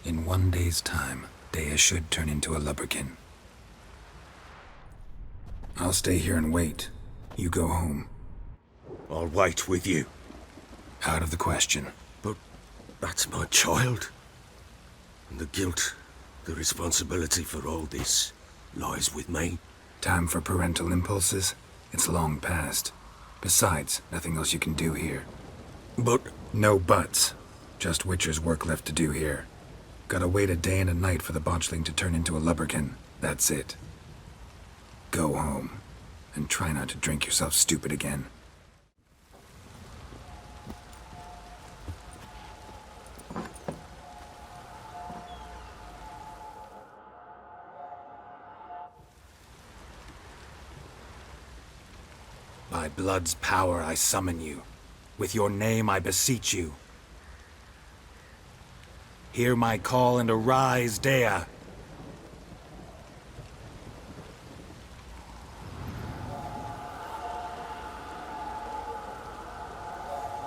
In 1 day's time, Dea should turn into a lubberkin. I'll stay here and wait. You go home. I'll wait with you. Out of the question. But that's my child. And the guilt, the responsibility for all this lies with me. Time for parental impulses? It's long past. Besides, nothing else you can do here. But No buts. Just Witcher's work left to do here. Gotta wait a day and a night for the botchling to turn into a lubberkin. That's it. Go home. And try not to drink yourself stupid again. By blood's power I summon you. With your name I beseech you. Hear my call and arise, Dea.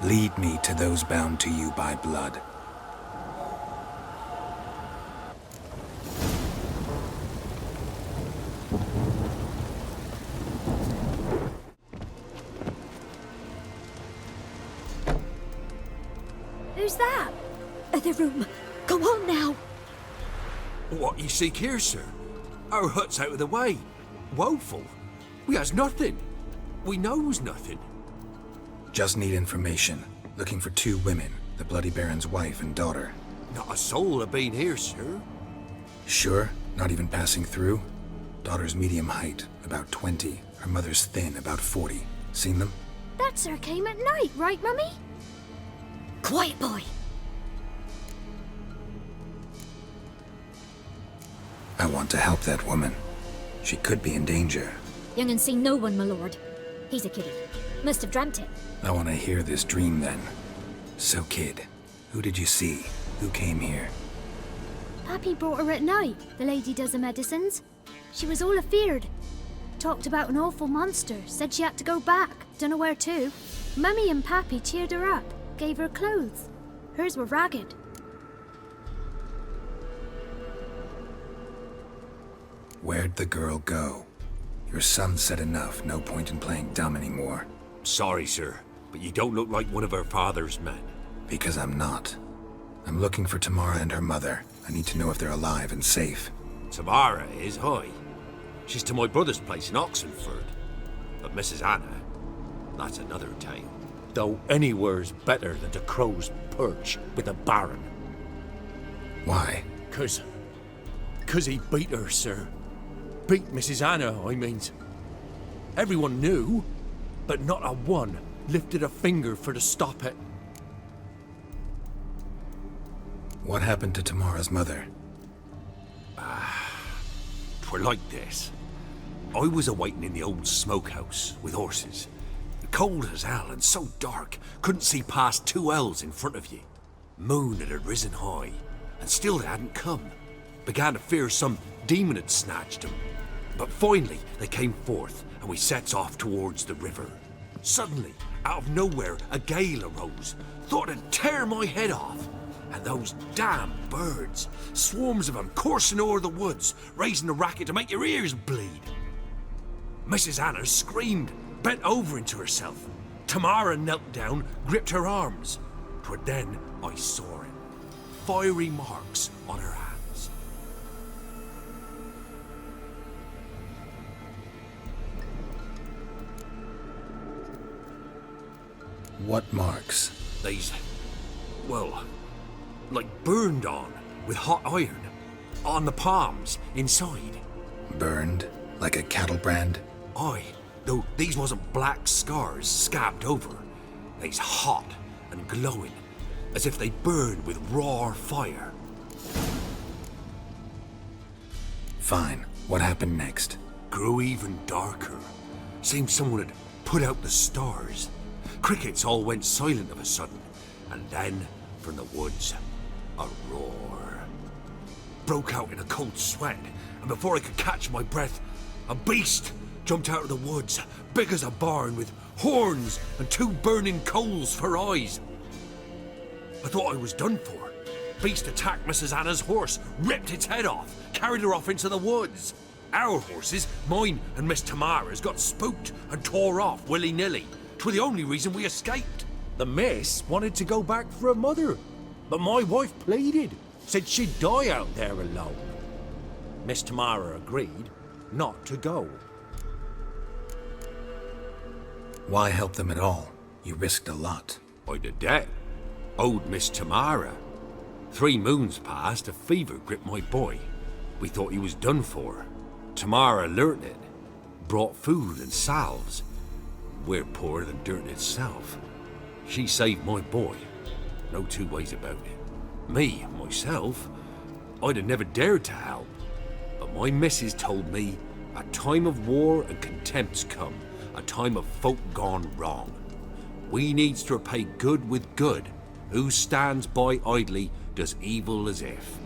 Lead me to those bound to you by blood. Who's that? Other room. Go on now. What you seek here, sir? Our hut's out of the way. Woeful. We has nothing. We knows nothing. Just need information. Looking for 2 women, the Bloody Baron's wife and daughter. Not a soul have been here, sir. Sure? Not even passing through? Daughter's medium height, about 20. Her mother's thin, about 40. Seen them? That sir came at night, right, Mummy? Quiet, boy. I want to help that woman. She could be in danger. Young and see no one, my lord. He's a kiddie. Must have dreamt it. I want to hear this dream then. So, kid, who did you see? Who came here? Pappy brought her at night, the lady does the medicines. She was all afeared. Talked about an awful monster, said she had to go back, dunno where to. Mummy and Pappy cheered her up, gave her clothes. Hers were ragged. Where'd the girl go? Your son said enough, no point in playing dumb anymore. Sorry, sir, but you don't look like one of her father's men. Because I'm not. I'm looking for Tamara and her mother. I need to know if they're alive and safe. Tamara is, hi. She's to my brother's place in Oxenford. But Mrs. Anna, that's another tale. Though anywhere's better than the Crow's Perch with a baron. Why? 'Cause he beat her, sir. Beat Mrs. Anna, I mean. Everyone knew, but not a one lifted a finger for to stop it. What happened to Tamara's mother? Twere like this. I was awaiting in the old smokehouse with horses. Cold as hell and so dark, couldn't see past 2 ells in front of you. Moon had risen high, and still they hadn't come. Began to fear some demon had snatched them. But finally, they came forth, and we sets off towards the river. Suddenly, out of nowhere, a gale arose. Thought it'd tear my head off. And those damn birds, swarms of them coursing o'er the woods, raising a racket to make your ears bleed. Mrs. Anna screamed, bent over into herself. Tamara knelt down, gripped her arms. 'Twere then I saw it. Fiery marks on her hands. What marks? These, well, like burned on with hot iron. On the palms, inside. Burned? Like a cattle brand? Aye, though these wasn't black scars scabbed over. They's hot and glowing, as if they burned with raw fire. Fine. What happened next? Grew even darker. Seemed someone had put out the stars. Crickets all went silent of a sudden, and then, from the woods, a roar. Broke out in a cold sweat, and before I could catch my breath, a beast jumped out of the woods, big as a barn, with horns and 2 burning coals for eyes. I thought I was done for. Beast attacked Mrs. Anna's horse, ripped its head off, carried her off into the woods. Our horses, mine and Miss Tamara's, got spooked and tore off willy-nilly. 'Twere the only reason we escaped. The miss wanted to go back for her mother, but my wife pleaded, said she'd die out there alone. Miss Tamara agreed not to go. Why help them at all? You risked a lot. I'd a debt. Owed Miss Tamara. 3 moons passed, a fever gripped my boy. We thought he was done for. Tamara learnt it. Brought food and salves. We're poorer than dirt itself. She saved my boy. No 2 ways about it. Me, myself, I'd have never dared to help. But my missus told me a time of war and contempt's come. A time of folk gone wrong. We needs to repay good with good. Who stands by idly does evil as if.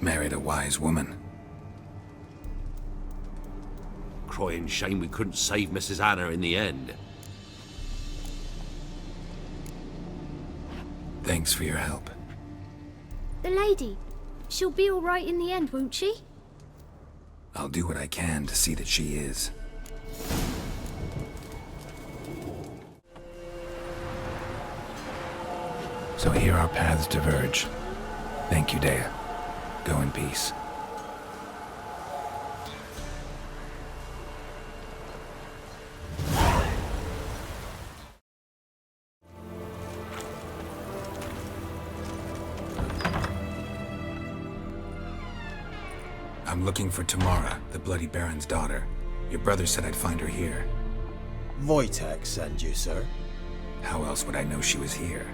Married a wise woman. Crying shame we couldn't save Mrs. Anna in the end. Thanks for your help. The lady, she'll be all right in the end, won't she? I'll do what I can to see that she is. So here our paths diverge. Thank you, Dea. Go in peace. I'm looking for Tamara, the Bloody Baron's daughter. Your brother said I'd find her here. Wojtek send you, sir. How else would I know she was here?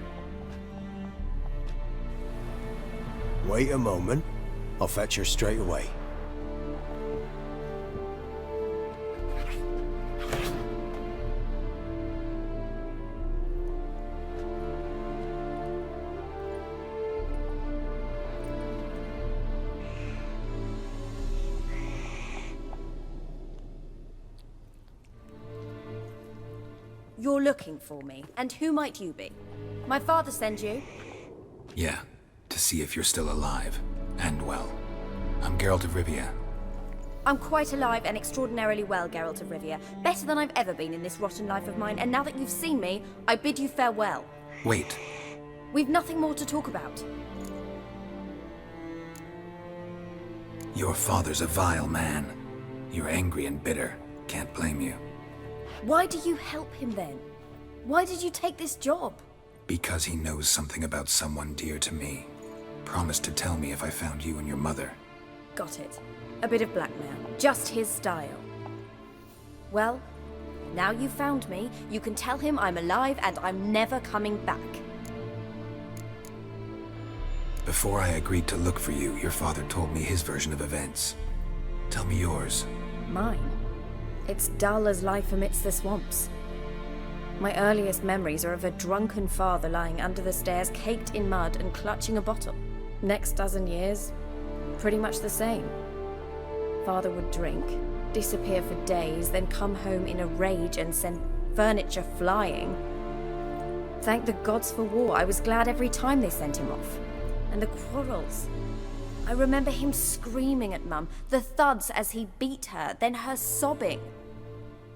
Wait a moment. I'll fetch her straight away. You're looking for me, and who might you be? My father send you? Yeah, to see if you're still alive. And well. I'm Geralt of Rivia. I'm quite alive and extraordinarily well, Geralt of Rivia. Better than I've ever been in this rotten life of mine, and now that you've seen me, I bid you farewell. Wait. We've nothing more to talk about. Your father's a vile man. You're angry and bitter. Can't blame you. Why do you help him then? Why did you take this job? Because he knows something about someone dear to me. Promised to tell me if I found you and your mother. Got it. A bit of blackmail. Just his style. Well, now you've found me, you can tell him I'm alive and I'm never coming back. Before I agreed to look for you, your father told me his version of events. Tell me yours. Mine? It's dull as life amidst the swamps. My earliest memories are of a drunken father lying under the stairs, caked in mud and clutching a bottle. Next dozen years, pretty much the same. Father would drink, disappear for days, then come home in a rage and send furniture flying. Thank the gods for war. I was glad every time they sent him off. And the quarrels. I remember him screaming at Mum, the thuds as he beat her, then her sobbing.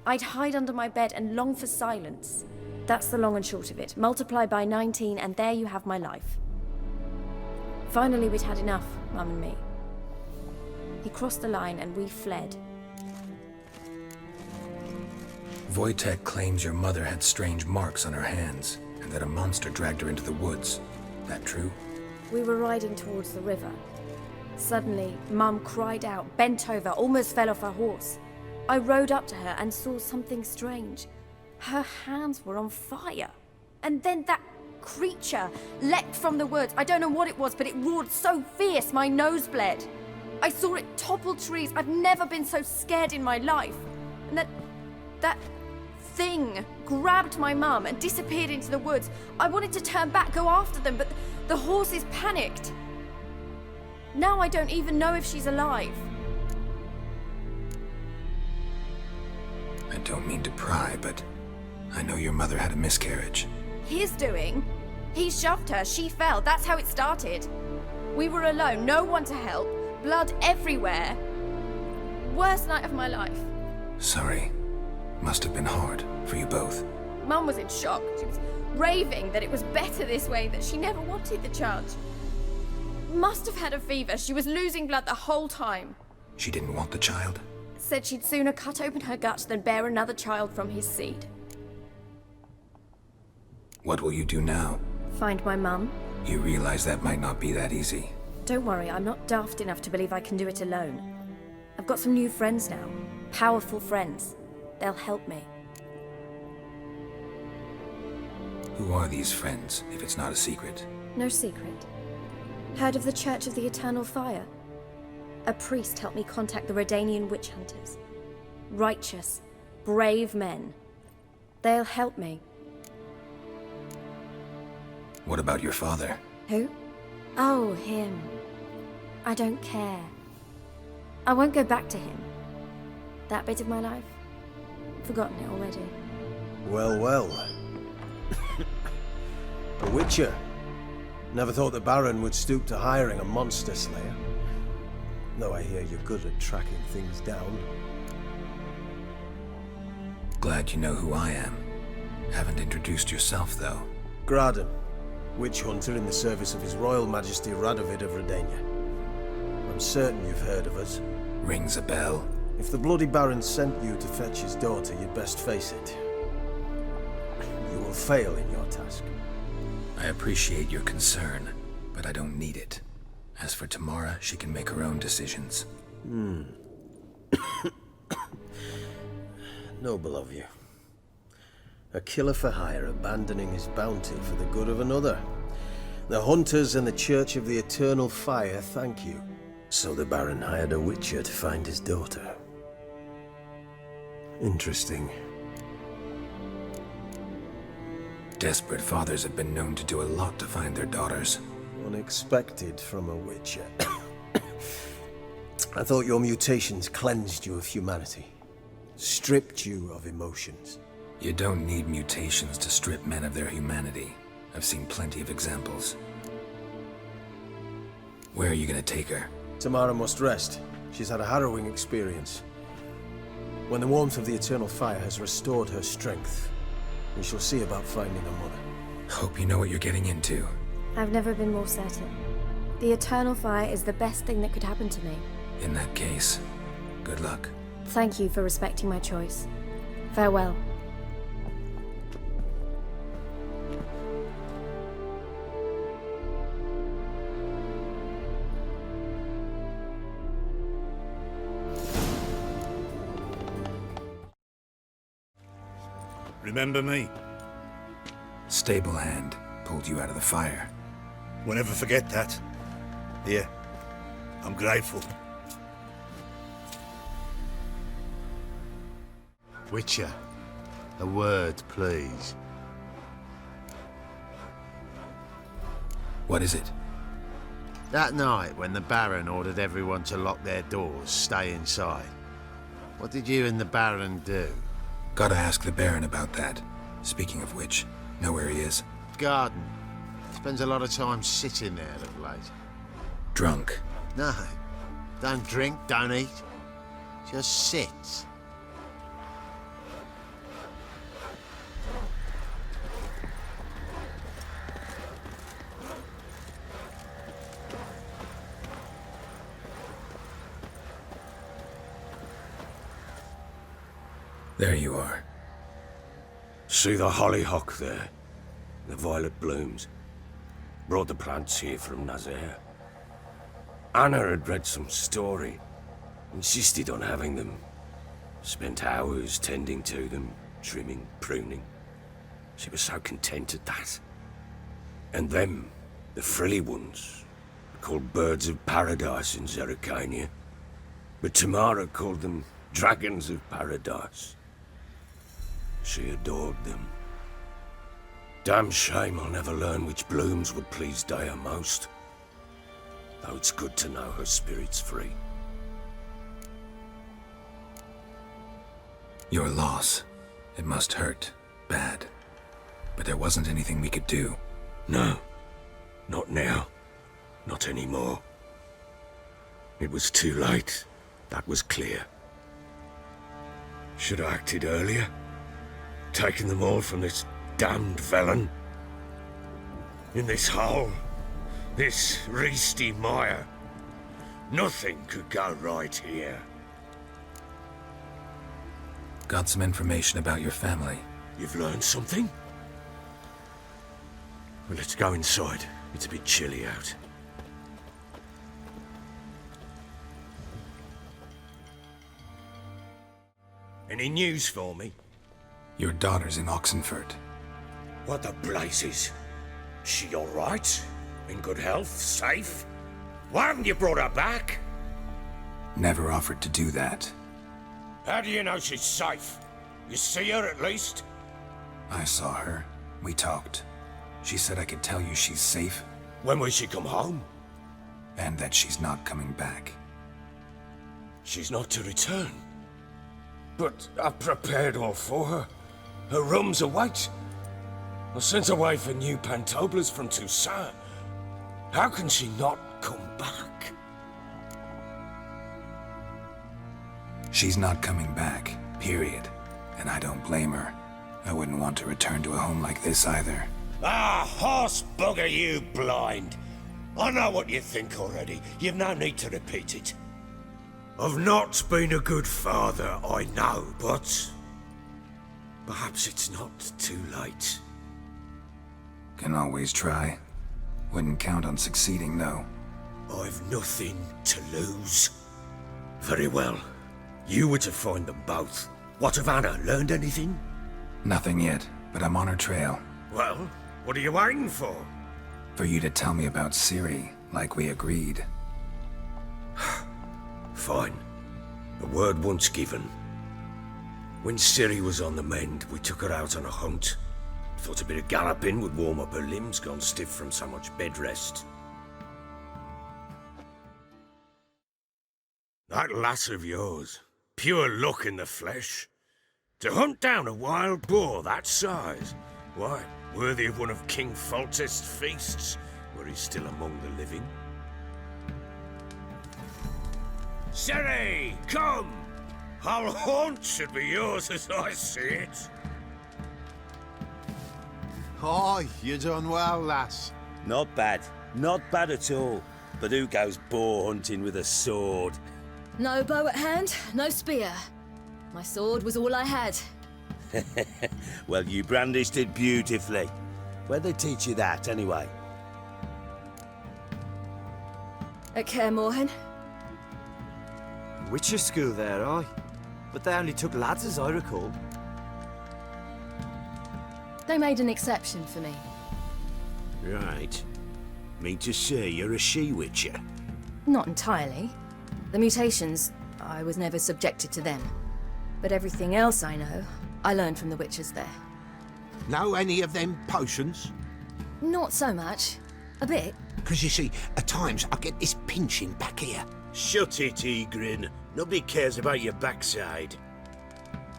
I'd hide under my bed and long for silence. That's the long and short of it. Multiply by 19 and there you have my life. Finally, we'd had enough, Mum and me. He crossed the line and we fled. Wojtek claims your mother had strange marks on her hands, and that a monster dragged her into the woods. That true? We were riding towards the river. Suddenly, Mum cried out, bent over, almost fell off her horse. I rode up to her and saw something strange. Her hands were on fire. And then that creature leapt from the woods. I don't know what it was, but it roared so fierce my nose bled. I saw it topple trees. I've never been so scared in my life. And that thing grabbed my mum and disappeared into the woods. I wanted to turn back, go after them, but the horses panicked. Now I don't even know if she's alive. I don't mean to pry, but I know your mother had a miscarriage. His doing? He shoved her, she fell, that's how it started. We were alone, no one to help, blood everywhere. Worst night of my life. Sorry. Must have been hard for you both. Mum was in shock. She was raving that it was better this way, that she never wanted the charge. Must have had a fever. She was losing blood the whole time. She didn't want the child? Said she'd sooner cut open her gut than bear another child from his seed. What will you do now? Find my mum. You realize that might not be that easy. Don't worry, I'm not daft enough to believe I can do it alone. I've got some new friends now. Powerful friends. They'll help me. Who are these friends, if it's not a secret? No secret. Heard of the Church of the Eternal Fire? A priest helped me contact the Redanian witch hunters. Righteous, brave men. They'll help me. What about your father? Who? Oh, him. I don't care. I won't go back to him. That bit of my life? Forgotten it already. Well, well. A witcher. Never thought the Baron would stoop to hiring a monster slayer. Though I hear you're good at tracking things down. Glad you know who I am. Haven't introduced yourself, though. Graden, witch hunter in the service of His Royal Majesty Radovid of Redania. I'm certain you've heard of us. Rings a bell. If the bloody Baron sent you to fetch his daughter, you'd best face it. You will fail in your task. I appreciate your concern, but I don't need it. As for Tamara, she can make her own decisions. Noble of you. A killer for hire abandoning his bounty for the good of another. The hunters and the Church of the Eternal Fire thank you. So the Baron hired a witcher to find his daughter. Interesting. Desperate fathers have been known to do a lot to find their daughters. Unexpected from a witcher. I thought your mutations cleansed you of humanity. Stripped you of emotions. You don't need mutations to strip men of their humanity. I've seen plenty of examples. Where are you gonna take her? Tamara must rest. She's had a harrowing experience. When the warmth of the eternal fire has restored her strength, we shall see about finding her mother. Hope you know what you're getting into. I've never been more certain. The eternal fire is the best thing that could happen to me. In that case, good luck. Thank you for respecting my choice. Farewell. Remember me? Stable hand pulled you out of the fire. Won't ever forget that. Here, I'm grateful. Witcher, a word, please. What is it? That night when the Baron ordered everyone to lock their doors, stay inside, what did you and the Baron do? Gotta ask the Baron about that. Speaking of which, know where he is? Garden. Spends a lot of time sitting there of late. Drunk. No. Don't drink, don't eat. Just sits. There you are. See the hollyhock there? The violet blooms. Brought the plants here from Nazaire. Anna had read some story. Insisted on having them. Spent hours tending to them, trimming, pruning. She was so content at that. And them, the frilly ones, are called birds of paradise in Zerrikania. But Tamara called them dragons of paradise. She adored them. Damn shame I'll never learn which blooms would please Dea most. Though it's good to know her spirit's free. Your loss. It must hurt. Bad. But there wasn't anything we could do. No. Not now. Not anymore. It was too late. That was clear. Should have acted earlier. Taken them all from this damned felon. In this hole. This reesty mire. Nothing could go right here. Got some information about your family. You've learned something? Well, let's go inside. It's a bit chilly out. Any news for me? Your daughter's in Oxenfurt. What the blazes? She all right? In good health? Safe? Why haven't you brought her back? Never offered to do that. How do you know she's safe? You see her at least? I saw her. We talked. She said I could tell you she's safe. When will she come home? And that she's not coming back. She's not to return. But I've prepared all for her. Her rooms await. I sent away for new pantoblas from Toussaint. How can she not come back? She's not coming back, period. And I don't blame her. I wouldn't want to return to a home like this either. Ah, horse bugger you blind. I know what you think already. You've no need to repeat it. I've not been a good father, I know, but perhaps it's not too late. Can always try. Wouldn't count on succeeding, though. I've nothing to lose. Very well. You were to find them both. What of Anna? Learned anything? Nothing yet, but I'm on her trail. Well, what are you waiting for? For you to tell me about Ciri, like we agreed. Fine. The word once given. When Ciri was on the mend, we took her out on a hunt. Thought a bit of galloping would warm up her limbs, gone stiff from so much bed rest. That lass of yours, pure luck in the flesh. To hunt down a wild boar that size? Why, worthy of one of King Foltest's feasts, were he still among the living. Ciri, come! Our haunt should be yours as I see it. Aye, you done well, lass. Not bad. Not bad at all. But who goes boar hunting with a sword? No bow at hand, no spear. My sword was all I had. Well, you brandished it beautifully. Where'd they teach you that, anyway? At Kaer Morhen. Witcher school there, aye. But they only took lads, as I recall. They made an exception for me. Right. Mean to say you're a she-witcher? Not entirely. The mutations, I was never subjected to them. But everything else I know, I learned from the witches there. Know any of them potions? Not so much. A bit. Because you see, at times I get this pinching back here. Shut it, Egrin. Nobody cares about your backside.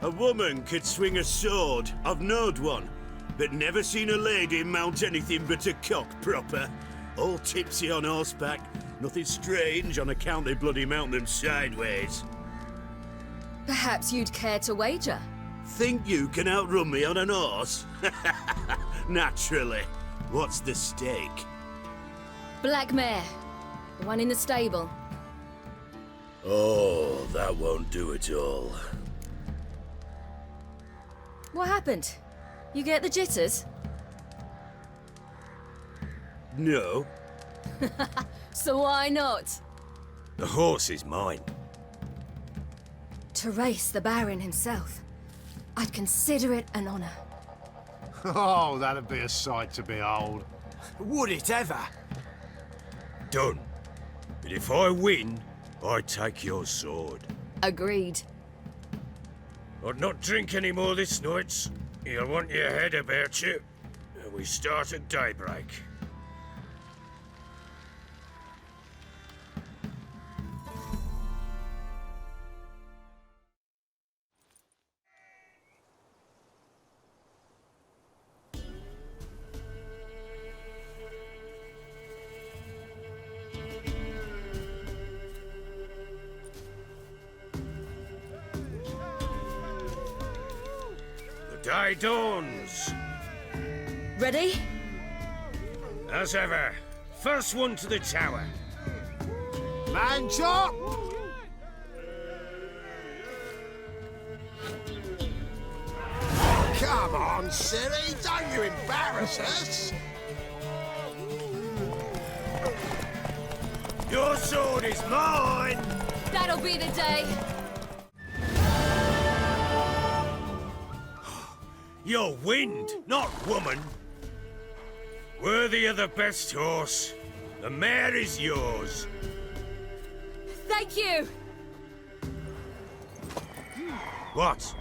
A woman could swing a sword. I've knowed one. But never seen a lady mount anything but a cock proper. All tipsy on horseback. Nothing strange on account they bloody mount them sideways. Perhaps you'd care to wager? Think you can outrun me on an horse? Naturally. What's the stake? Black mare. The one in the stable. Oh, that won't do at all. What happened? You get the jitters? No. So why not? The horse is mine. To race the Baron himself. I'd consider it an honor. Oh, that'd be a sight to behold. Would it ever? Done. But if I win, I take your sword. Agreed. I'd not drink any more this night. You'll want your head about you. We start at daybreak. Day dawns. Ready? As ever. First one to the tower. Man chop! Come on, Ciri, don't you embarrass us! Your sword is mine! That'll be the day. You're wind, not woman. Worthy of the best horse. The mare is yours. Thank you. What?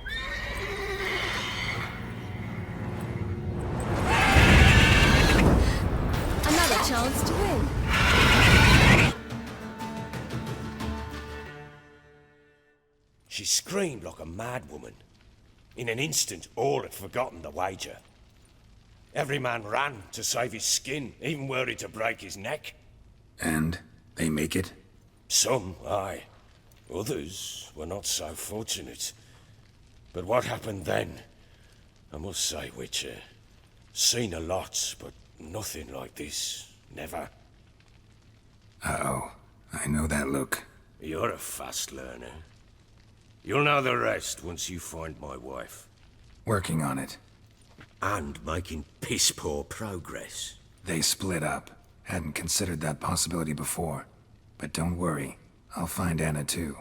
Another chance to win. She screamed like a mad woman. In an instant, all had forgotten the wager. Every man ran to save his skin, even worried to break his neck. And they make it? Some, aye. Others were not so fortunate. But what happened then? I must say, Witcher, seen a lot, but nothing like this. Never. Uh-oh. I know that look. You're a fast learner. You'll know the rest once you find my wife. Working on it. And making piss-poor progress. They split up. Hadn't considered that possibility before. But don't worry. I'll find Anna too.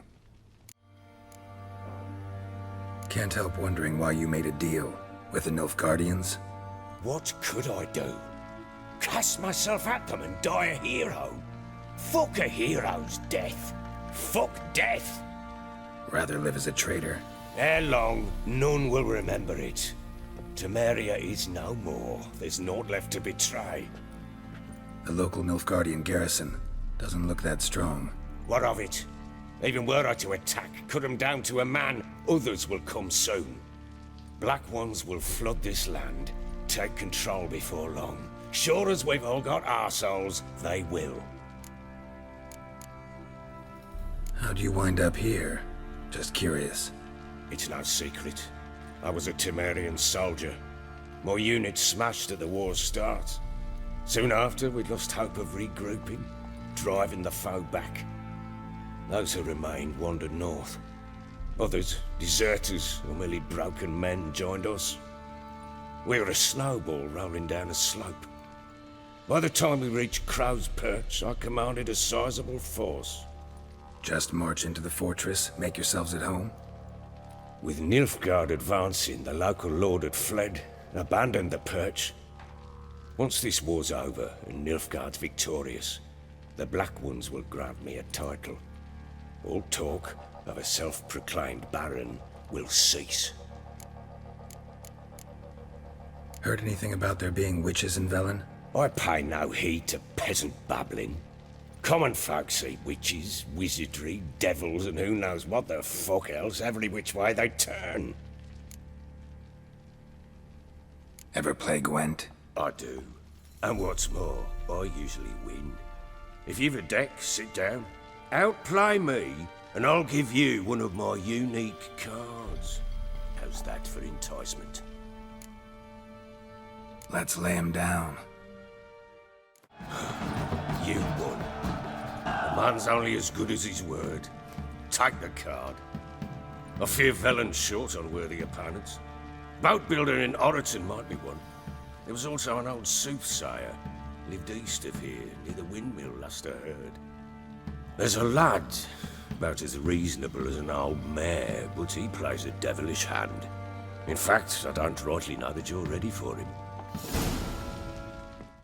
Can't help wondering why you made a deal with the Nilfgaardians. What could I do? Cast myself at them and die a hero? Fuck a hero's death. Fuck death. Rather live as a traitor. Ere long, none will remember it. Temeria is no more. There's naught left to betray. The local Nilfgaardian garrison doesn't look that strong. What of it? Even were I to attack, cut them down to a man, others will come soon. Black Ones will flood this land, take control before long. Sure as we've all got arseholes, they will. How'd you wind up here? Just curious. It's no secret. I was a Temerian soldier. My unit smashed at the war's start. Soon after, we'd lost hope of regrouping, driving the foe back. Those who remained wandered north. Others, deserters or merely broken men, joined us. We were a snowball rolling down a slope. By the time we reached Crow's Perch, I commanded a sizable force. Just march into the fortress, make yourselves at home? With Nilfgaard advancing, the local lord had fled, abandoned the Perch. Once this war's over and Nilfgaard's victorious, the Black Ones will grant me a title. All talk of a self-proclaimed baron will cease. Heard anything about there being witches in Velen? I pay no heed to peasant babbling. Common folk see witches, wizardry, devils, and who knows what the fuck else every which way they turn. Ever play Gwent? I do. And what's more, I usually win. If you've a deck, sit down. Outplay me, and I'll give you one of my unique cards. How's that for enticement? Let's lay him down. You won. A man's only as good as his word. Take the card. I fear Velen's short on worthy opponents. Boat builder in Oroton might be one. There was also an old soothsayer. Lived east of here, near the windmill, last I heard. There's a lad, about as reasonable as an old mare, but he plays a devilish hand. In fact, I don't rightly know that you're ready for him.